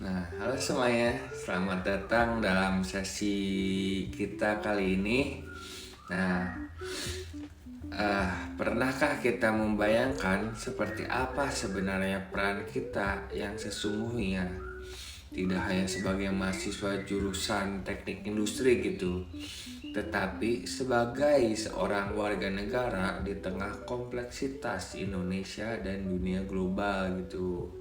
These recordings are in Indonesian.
Halo semuanya, selamat datang dalam sesi kita kali ini. Nah, Pernahkah kita membayangkan seperti apa sebenarnya peran kita yang sesungguhnya? Tidak hanya sebagai mahasiswa jurusan teknik industri gitu, tetapi sebagai seorang warga negara di tengah kompleksitas Indonesia dan dunia global gitu.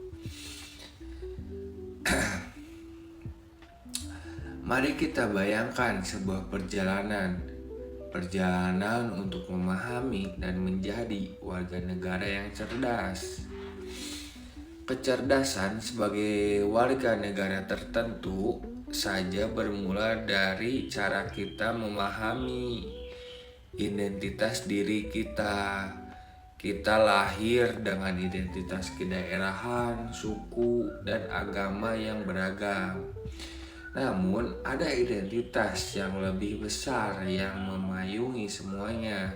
Mari kita bayangkan sebuah perjalanan untuk memahami dan menjadi warga negara yang cerdas. Kecerdasan sebagai warga negara tertentu saja bermula dari cara kita memahami identitas diri kita. Kita lahir dengan identitas kedaerahan, suku, dan agama yang beragam. Namun, ada identitas yang lebih besar yang memayungi semuanya.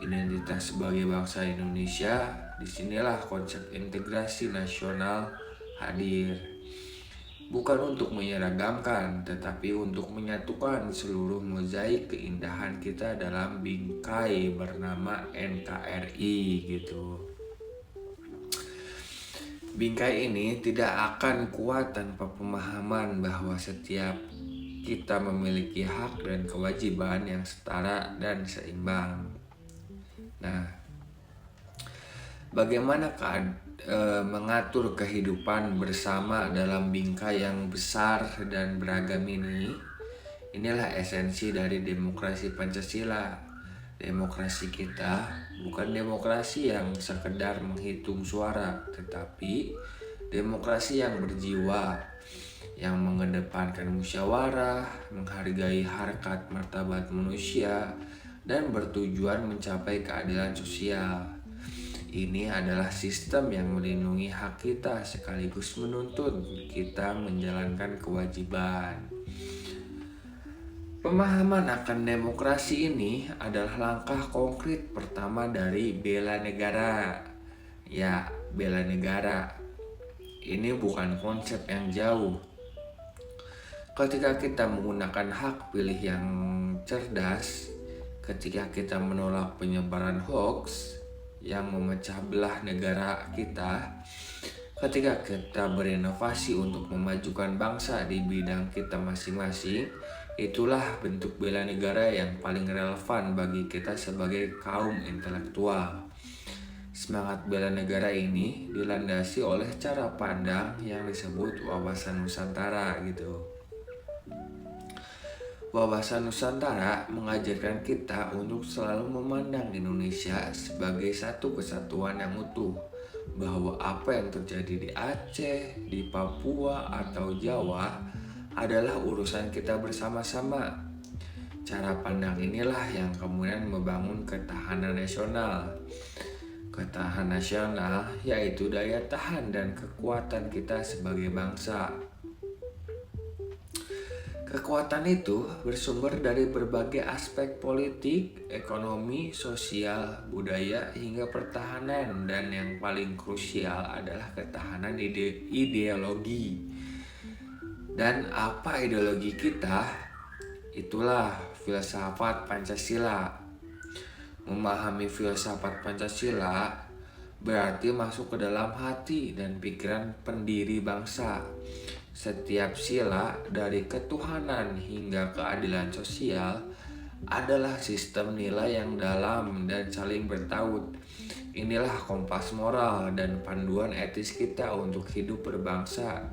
Identitas sebagai bangsa Indonesia, disinilah konsep integrasi nasional hadir. Bukan untuk menyeragamkan, tetapi untuk menyatukan seluruh mozaik keindahan kita dalam bingkai bernama NKRI gitu. Bingkai ini tidak akan kuat tanpa pemahaman bahwa setiap kita memiliki hak dan kewajiban yang setara dan seimbang. Bagaimana mengatur kehidupan bersama dalam bingkai yang besar dan beragam ini? Inilah esensi dari demokrasi Pancasila. Demokrasi kita bukan demokrasi yang sekedar menghitung suara, tetapi demokrasi yang berjiwa, yang mengedepankan musyawarah, menghargai harkat martabat manusia, dan bertujuan mencapai keadilan sosial. Ini adalah sistem yang melindungi hak kita sekaligus menuntut kita menjalankan kewajiban. Pemahaman akan demokrasi ini adalah langkah konkret pertama dari bela negara. Ya, bela negara. Ini bukan konsep yang jauh. Ketika kita menggunakan hak pilih yang cerdas, ketika kita menolak penyebaran hoax yang memecah belah negara kita, ketika kita berinovasi untuk memajukan bangsa di bidang kita masing-masing, itulah bentuk bela negara yang paling relevan bagi kita sebagai kaum intelektual. Semangat bela negara ini dilandasi oleh cara pandang yang disebut wawasan Nusantara gitu. Wawasan Nusantara mengajarkan kita untuk selalu memandang Indonesia sebagai satu kesatuan yang utuh, bahwa apa yang terjadi di Aceh, di Papua, atau Jawa adalah urusan kita bersama-sama. Cara pandang inilah yang kemudian membangun ketahanan nasional. Ketahanan nasional yaitu daya tahan dan kekuatan kita sebagai bangsa. Kekuatan itu bersumber dari berbagai aspek politik, ekonomi, sosial, budaya, hingga pertahanan, dan yang paling krusial adalah ketahanan ideologi. Dan apa ideologi kita? Itulah filsafat Pancasila. Memahami filsafat Pancasila berarti masuk ke dalam hati dan pikiran pendiri bangsa. Setiap sila dari ketuhanan hingga keadilan sosial adalah sistem nilai yang dalam dan saling bertaut. Inilah kompas moral dan panduan etis kita untuk hidup berbangsa.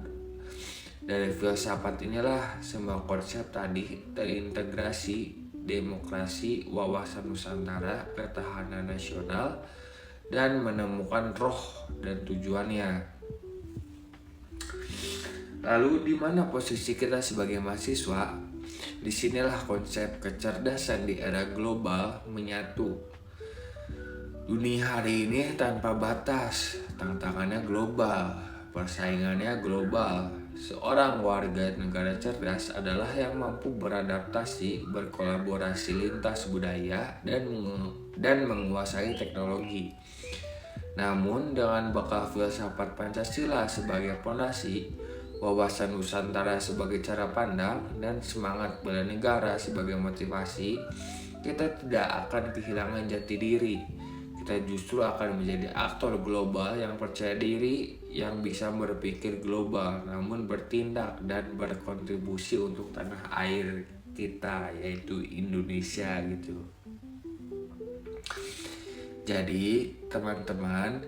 Dari filsafat inilah semua konsep tadi terintegrasi: demokrasi, wawasan Nusantara, ketahanan nasional, dan menemukan roh dan tujuannya. Lalu di mana posisi kita sebagai mahasiswa? Disinilah konsep kecerdasan di era global menyatu. Dunia hari ini tanpa batas, tantangannya global, persaingannya global. Seorang warga negara cerdas adalah yang mampu beradaptasi, berkolaborasi lintas budaya, dan menguasai teknologi. Namun dengan bekal filsafat Pancasila sebagai pondasi, wawasan Nusantara sebagai cara pandang, dan semangat bela negara sebagai motivasi, kita tidak akan kehilangan jati diri. Kita justru akan menjadi aktor global yang percaya diri, yang bisa berpikir global, namun bertindak dan berkontribusi untuk tanah air kita, yaitu Indonesia gitu. Jadi, teman-teman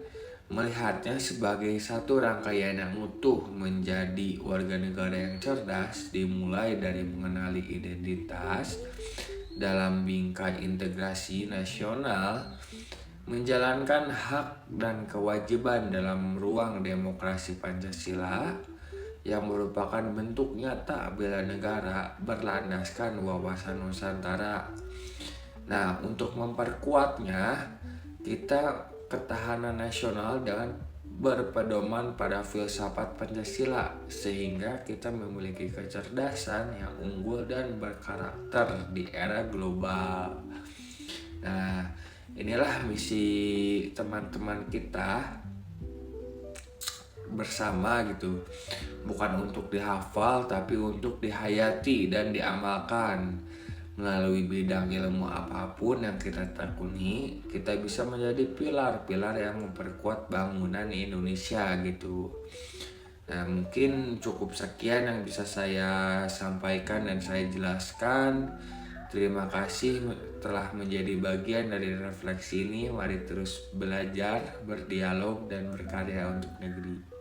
melihatnya sebagai satu rangkaian yang utuh. Menjadi warga negara yang cerdas dimulai dari mengenali identitas dalam bingkai integrasi nasional, menjalankan hak dan kewajiban dalam ruang demokrasi Pancasila yang merupakan bentuk nyata bela negara berlandaskan wawasan Nusantara. Nah, untuk memperkuatnya, kita ketahanan nasional dengan berpedoman pada filsafat Pancasila, sehingga kita memiliki kecerdasan yang unggul dan berkarakter di era global. Nah, inilah misi teman-teman kita bersama gitu, bukan untuk dihafal tapi untuk dihayati dan diamalkan. Melalui bidang ilmu apapun yang kita tekuni, kita bisa menjadi pilar-pilar yang memperkuat bangunan Indonesia gitu. Nah, mungkin cukup sekian yang bisa saya sampaikan dan saya jelaskan. Terima kasih telah menjadi bagian dari refleksi ini. Mari terus belajar, berdialog, dan berkarya untuk negeri.